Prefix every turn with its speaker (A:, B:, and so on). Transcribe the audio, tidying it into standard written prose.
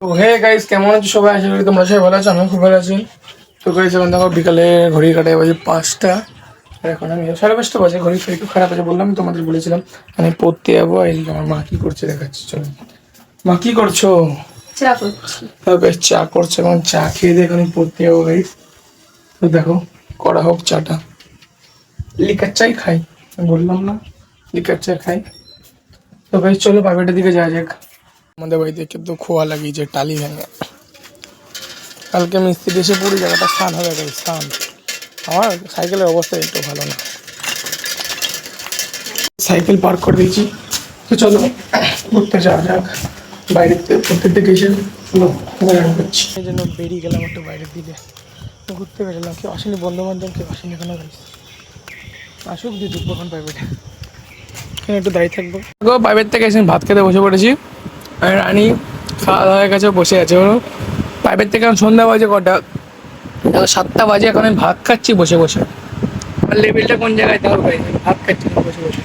A: তো hey guys, কেমন আছো সবাই? আশা করি তোমরা সবাই ভালো আছো। আমি খুব ভালো আছি। তো গাইস, এখন দেখো বিকালে ঘড়ি কাটায় বাজে 5টা। আর এখন আমি 5:30 বাজে, ঘড়িটা একটু খারাপ আছে, বললাম তোমাদের বলেছিলাম। আমি পড়তে যাবো। এদিকে আমার মা কি করছে দেখাচ্ছি, চলো। মা কি করছো?
B: চা করছি।
A: তো গাইস চা করছে, এখন চা খেয়ে দিয়ে এখন আমি পড়তে যাবো গাইস। তো দেখো, করা হোক চাটা। লিকার চাই খাই, আমি বললাম না লিকার চা খাই। তো গাইস চলো প্রাইভেটের দিকে যাওয়া যাক। আমাদের বাড়িতে কিন্তু খোয়া লাগিয়েছে টালি ভেঙে। কালকে মিস্ত্রি এসে পুরো জায়গাটা স্নান হবে গেছে, স্নান। আমার সাইকেলের অবস্থা একটু ভালো না, সাইকেল পার্ক করে দিয়েছি। তো চলো ঘুরতে যাওয়া যাক। বাইরের ঘুরতে থেকে এসে চলো করছি, এই জন্য বেরিয়ে গেলাম একটু বাইরের দিকে ঘুরতে বেরোলাম। কেউ আসেনি, বন্ধু বান্ধব কেউ আসেনি এখানে। আসুক দিয়ে ঢুকবো এখন প্রাইভেটে, এখানে একটু দাঁড়িয়ে থাকবো। প্রাইভেট থেকে এসে ভাত খেতে বসে পড়েছি। আর রানী খাওয়া দাওয়া হয়ে গেছে, বসে আছে। ওর প্রাইভেট থেকে এখন সন্ধ্যা বাজে কটা, 7টা বাজে। এখন আমি ভাত খাচ্ছি বসে বসে। আমার লেভেলটা কোন জায়গায় তাও ভাই, ভাত খাচ্ছি বসে বসে।